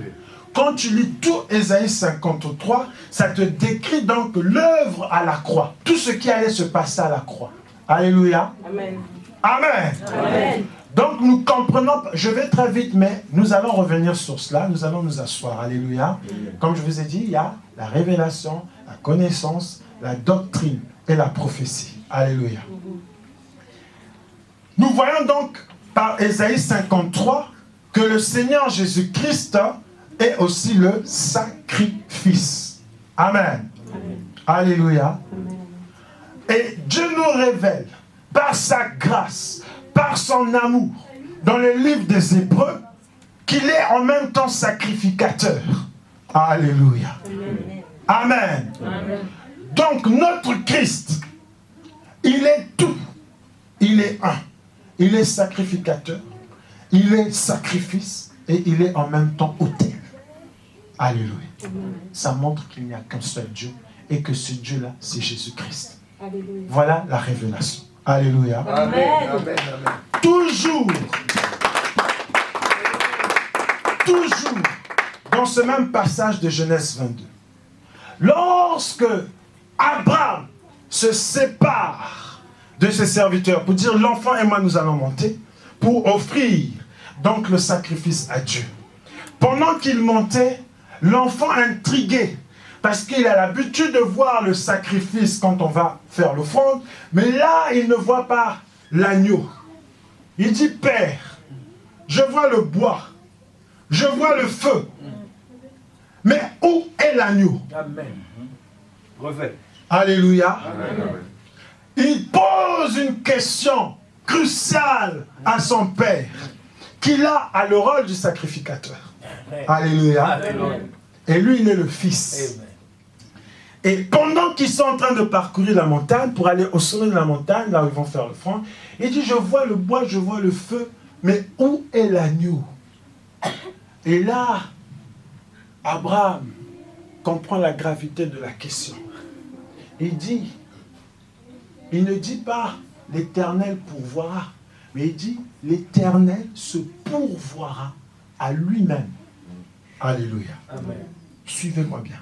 Quand tu lis tout Ésaïe 53, ça te décrit donc l'œuvre à la croix, tout ce qui allait se passer à la croix. Alléluia. Amen. Amen. Amen. Donc nous comprenons, je vais très vite, mais nous allons revenir sur cela, nous allons nous asseoir. Alléluia. Comme je vous ai dit, il y a la révélation, la connaissance, la doctrine et la prophétie. Alléluia. Nous voyons donc par Ésaïe 53 que le Seigneur Jésus-Christ est aussi le sacrifice. Amen. Alléluia. Et Dieu nous révèle par sa grâce, par son amour, dans le livre des Hébreux, qu'il est en même temps sacrificateur. Alléluia. Amen. Amen. Donc notre Christ, il est tout. Il est un. Il est sacrificateur. Il est sacrifice. Et il est en même temps autel. Alléluia. Ça montre qu'il n'y a qu'un seul Dieu. Et que ce Dieu-là, c'est Jésus-Christ. Alléluia. Voilà la révélation. Alléluia. Amen. Toujours dans ce même passage de Genèse 22, lorsque Abraham se sépare de ses serviteurs pour dire l'enfant et moi nous allons monter pour offrir donc le sacrifice à Dieu. Pendant qu'il montait, l'enfant intrigué, parce qu'il a l'habitude de voir le sacrifice quand on va faire l'offrande, mais là, il ne voit pas l'agneau. Il dit, Père, je vois le bois, je vois le feu, mais où est l'agneau? Amen. Refait. Alléluia. Amen. Il pose une question cruciale à son Père, qu'il a le rôle du sacrificateur. Alléluia. Amen. Et lui, il est le Fils. Amen. Et pendant qu'ils sont en train de parcourir la montagne, pour aller au sommet de la montagne, là où ils vont faire l'offrande, il dit, je vois le bois, je vois le feu, mais où est l'agneau? Et là, Abraham comprend la gravité de la question. Il dit, il ne dit pas l'Éternel pourvoira, mais il dit, l'Éternel se pourvoira à lui-même. Alléluia. Amen. Suivez-moi bien.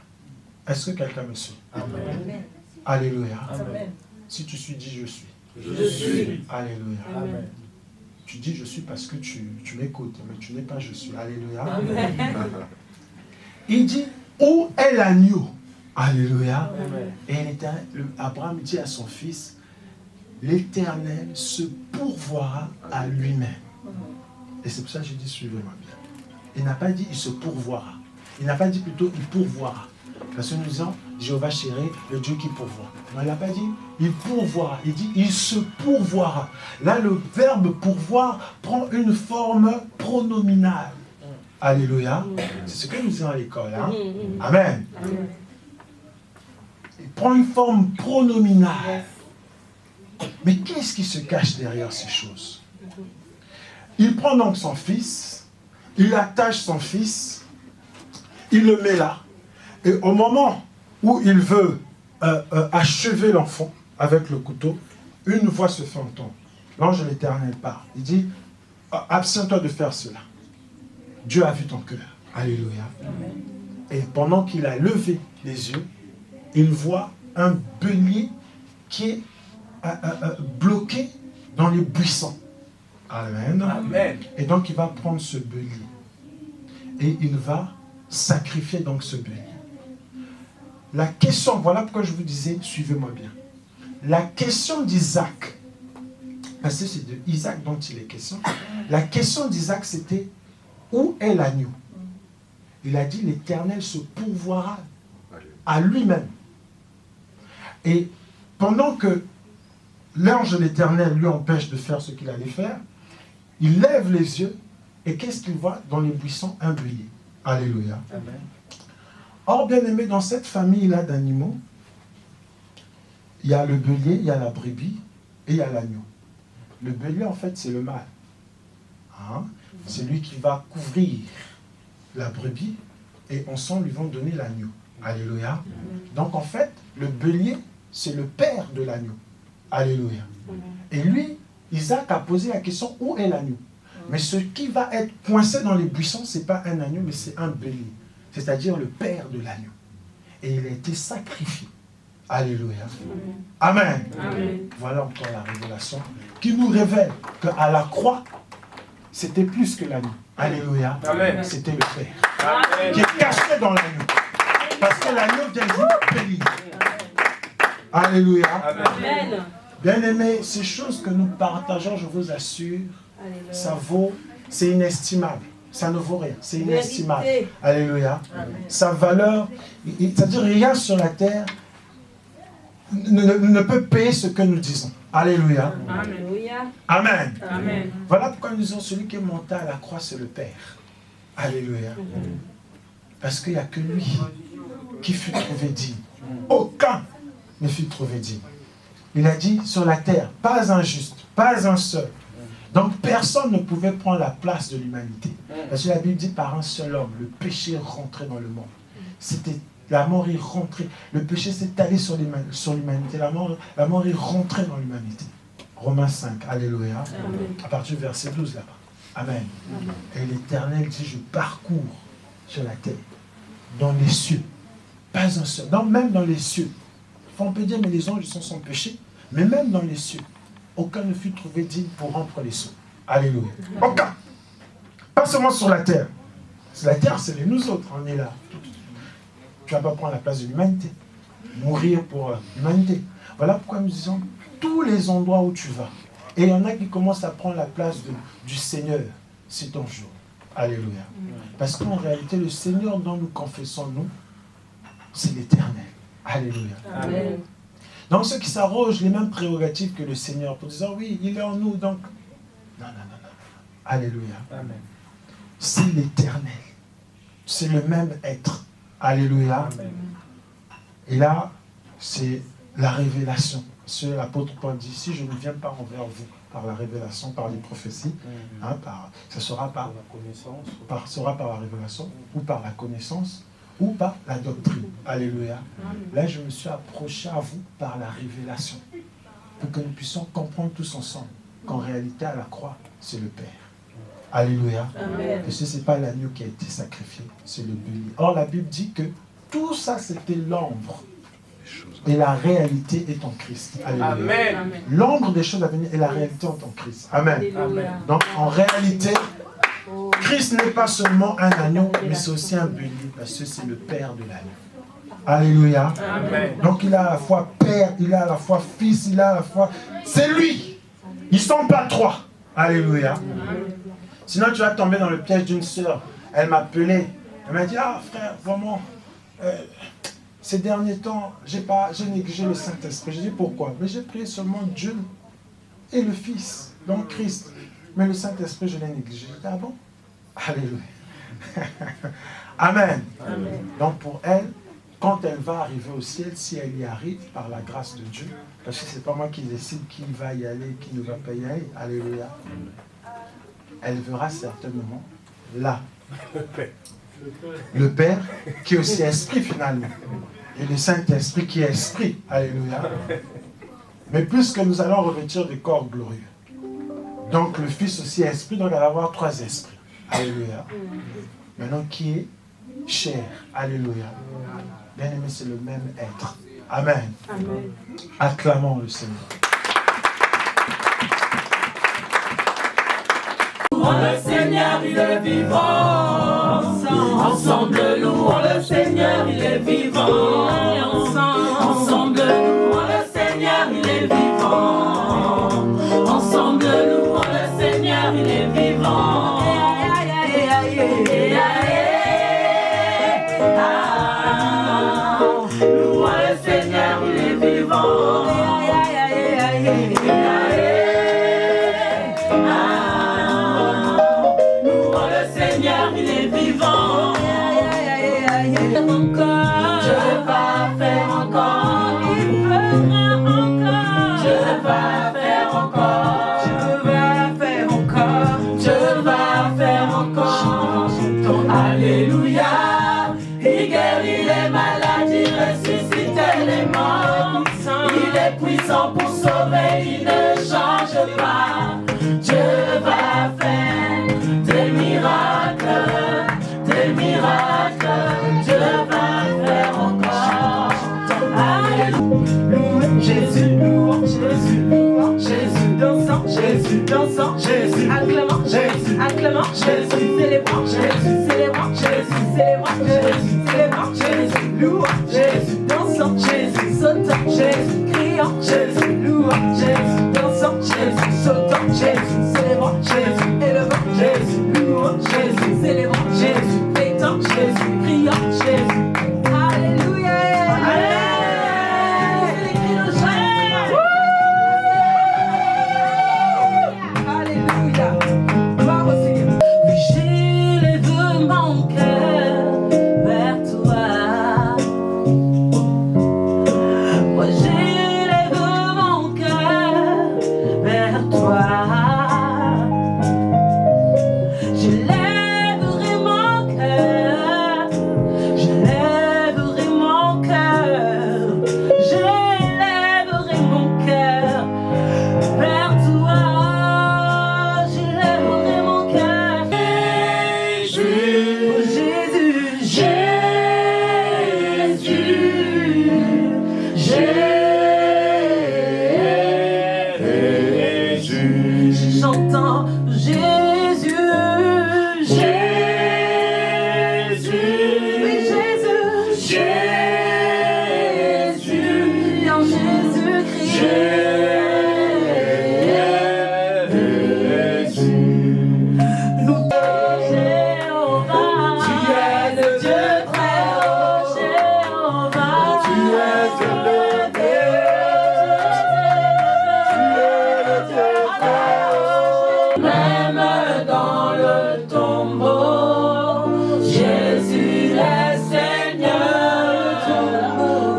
Est-ce que quelqu'un me suit? Amen. Alléluia. Amen. Si tu suis, dis je suis. Je suis. Alléluia. Amen. Tu dis je suis parce que tu m'écoutes, mais tu n'es pas je suis. Alléluia. Amen. Il dit, où est l'agneau? Alléluia. Amen. Et Abraham dit à son fils, l'Éternel se pourvoira à lui-même. Et c'est pour ça que je dis, suivez-moi bien. Il n'a pas dit, il se pourvoira. Il n'a pas dit plutôt, il pourvoira. Parce que nous disons, Jéhovah Shiré, le Dieu qui pourvoit. Non, il n'a pas dit, il pourvoira. Il dit, il se pourvoira. Là, le verbe pourvoir prend une forme pronominale. Alléluia. C'est ce que nous disons à l'école. Hein? Amen. Amen. Il prend une forme pronominale. Mais qu'est-ce qui se cache derrière ces choses? Il prend donc son fils, il attache son fils, il le met là. Et au moment où il veut achever l'enfant avec le couteau, une voix se fait entendre. L'ange de l'Éternel parle. Il dit, abstiens-toi de faire cela. Dieu a vu ton cœur. Alléluia. Amen. Et pendant qu'il a levé les yeux, il voit un bélier qui est bloqué dans les buissons. Amen. Amen. Et donc il va prendre ce bélier. Et il va sacrifier donc ce bélier. La question, voilà pourquoi je vous disais, suivez-moi bien. La question d'Isaac, parce que c'est de Isaac dont il est question, la question d'Isaac c'était, où est l'agneau? Il a dit, l'Éternel se pourvoira à lui-même. Et pendant que l'ange de l'Éternel lui empêche de faire ce qu'il allait faire, il lève les yeux et qu'est-ce qu'il voit dans les buissons? Un bélier. Alléluia. Amen. Or, bien aimé, dans cette famille-là d'animaux, il y a le bélier, il y a la brebis et il y a l'agneau. Le bélier, en fait, c'est le mâle. Hein? C'est lui qui va couvrir la brebis et ensemble ils vont donner l'agneau. Alléluia. Donc en fait, le bélier, c'est le père de l'agneau. Alléluia. Et lui, Isaac a posé la question, où est l'agneau? Mais ce qui va être coincé dans les buissons, ce n'est pas un agneau, mais c'est un bélier. C'est-à-dire le père de l'agneau. Et il a été sacrifié. Alléluia. Amen. Amen. Voilà encore la révélation qui nous révèle qu'à la croix, c'était plus que l'agneau. Alléluia. Amen. C'était le Père Amen. qui est caché dans l'agneau. Parce que l'agneau vient du bélier. Alléluia. Amen. Bien-aimés, ces choses que nous partageons, je vous assure, Alléluia. ça vaut, c'est inestimable. Ça ne vaut rien, c'est inestimable. Vérité. Alléluia. Sa valeur, c'est-à-dire rien sur la terre ne peut payer ce que nous disons. Alléluia. Alléluia. Amen. Amen. Voilà pourquoi nous disons celui qui est monté à la croix, c'est le Père. Alléluia. Parce qu'il n'y a que lui qui fut trouvé digne. Aucun ne fut trouvé digne. Il a dit sur la terre, pas un juste, pas un seul. Donc personne ne pouvait prendre la place de l'humanité. Parce que la Bible dit par un seul homme, le péché est rentré dans le monde. C'était la mort est rentrée. Le péché s'est allé sur l'humanité. La mort est rentrée dans l'humanité. Romains 5, alléluia. Amen. À partir du verset 12 là-bas. Amen. Et l'Éternel dit, je parcours sur la terre, dans les cieux. Pas un seul. Non, même dans les cieux. On peut dire, mais les anges sont sans péché. Mais même dans les cieux, aucun ne fut trouvé digne pour rompre les sceaux. Alléluia. Aucun. Pas seulement sur la terre. Sur la terre, c'est nous autres, on est là. Tu ne vas pas prendre la place de l'humanité. Mourir pour l'humanité. Voilà pourquoi nous disons, tous les endroits où tu vas, et il y en a qui commencent à prendre la place du Seigneur, c'est ton jour. Alléluia. Parce qu'en réalité, le Seigneur dont nous confessons, nous, c'est l'Éternel. Alléluia. Amen. Donc ceux qui s'arrogent les mêmes prérogatives que le Seigneur, pour dire, oui, il est en nous, donc... Non. Alléluia. Amen. C'est l'Éternel. C'est le même être. Alléluia. Amen. Et là, c'est la révélation. L'apôtre Paul dit, si je ne viens pas envers vous par la révélation, par les prophéties, hein, ça sera par la connaissance. sera par la révélation, ou par la connaissance, ou par la doctrine. Alléluia. Là, je me suis approché à vous par la révélation, pour que nous puissions comprendre tous ensemble qu'en réalité, à la croix, c'est le Père. Alléluia. Amen. Parce que ce n'est pas l'agneau qui a été sacrifié, c'est le bélier. Or, la Bible dit que tout ça, c'était l'ombre. Et la réalité est en Christ. Alléluia. Amen. Amen. L'ombre des choses à venir et la réalité en Christ. Amen. Alléluia. Donc, en réalité, Oh. Christ n'est pas seulement un agneau, mais c'est aussi un bélier, parce que c'est le Père de l'agneau. Alléluia. Amen. Donc, il a à la fois Père, il a à la fois Fils, il a à la fois... C'est lui. Ils ne sont pas trois. Alléluia. Sinon, tu vas tomber dans le piège d'une sœur. Elle m'a appelé. Elle m'a dit, ah frère, vraiment, ces derniers temps, j'ai négligé le Saint-Esprit. J'ai dit, pourquoi? Mais j'ai prié seulement Dieu et le Fils, donc Christ. Mais le Saint-Esprit, je l'ai négligé. J'ai dit, ah bon? Alléluia. Amen. Amen. Donc pour elle, quand elle va arriver au ciel, si elle y arrive par la grâce de Dieu, parce que ce n'est pas moi qui décide qui va y aller, qui ne va pas y aller, alléluia, elle verra certainement là le Père qui est aussi esprit finalement, et le Saint-Esprit qui est esprit, alléluia. Mais plus que nous allons revêtir des corps glorieux. Donc le Fils aussi est esprit, donc il va avoir trois esprits, alléluia. Maintenant qui est chair, alléluia. Bien aimé, c'est le même être. Amen. Amen. Acclamons le Seigneur. Le Seigneur, il est vivant. Ensemble, louons le Seigneur, il est vivant. Ensemble, louons le Seigneur, il est vivant. Ensemble, louons le Seigneur, il est vivant. Louons le Seigneur, il est vivant. Louons le Seigneur, il est vivant. Dieu va faire encore, il veut est puissant pour sauver, il ne change pas. Dieu va faire des miracles, Dieu va faire encore. Alléluia. Jésus, louons Jésus, Jésus dansant, Jésus dansant, Jésus acclamant, Jésus acclamant, Jésus célébrant, Jésus célébrant, Jésus célébrant, Jésus célébrant, Jésus louant, Jésus dansant, Jésus sautant, Jésus criant, Jésus louant, Jésus dansant, Jésus sautant, Jésus célébrant, Jésus élevant, Jésus louant, Jésus célébrant, Jésus fêtant, Jésus criant, Jésus. Alléluia. J'entends Jésus, Jésus, oui Jésus, Jésus, en Jésus-Christ, Jésus, nous Jéhovah, tu es le Dieu très haut, Jéhovah, tu es élevé, même dans le tombeau, Jésus est Seigneur.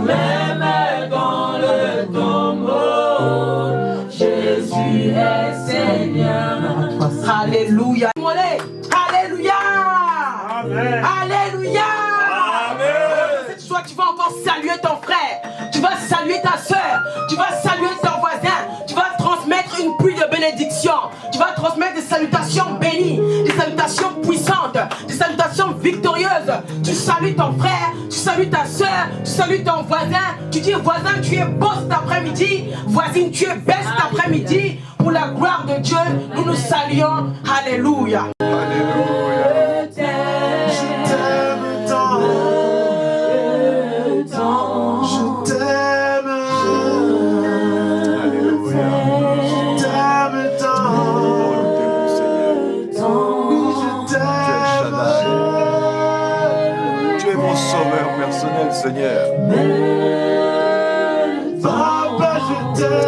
Même dans le tombeau, Jésus est Seigneur. Alléluia. Alléluia. Amen. Alléluia. Amen. Cette joie, tu vas encore saluer ton frère. Tu vas saluer ta soeur. Tu vas saluer ton voisin. Tu vas transmettre une pluie de bénédiction. Tu vas transmettre des salutations bénies, des salutations puissantes, des salutations victorieuses. Tu salues ton frère, tu salues ta soeur, tu salues ton voisin. Tu dis voisin, tu es beau cet après-midi. Voisine, tu es belle cet après-midi. Pour la gloire de Dieu, nous nous saluons. Alléluia. Alléluia. Je t'aime tant. Je t'aime. Alléluia. Je t'aime tant. Oui, je t'aime. Tu es mon sauveur personnel, Seigneur. Papa, je t'aime.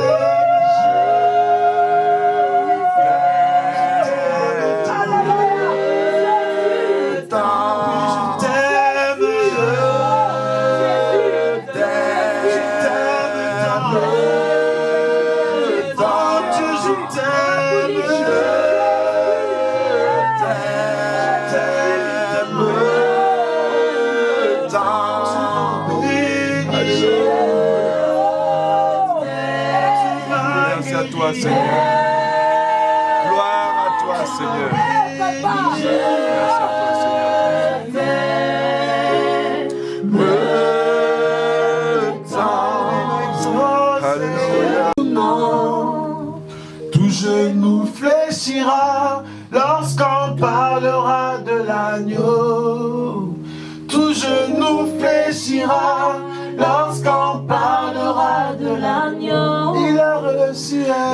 Merci à toi, Seigneur. Gloire à toi, Seigneur. Merci à toi, Seigneur. Alléluia. Tout genou fléchira lorsqu'on parlera de l'agneau. Tout genou fléchira lorsqu'on parlera de l'agneau. Il a reçu un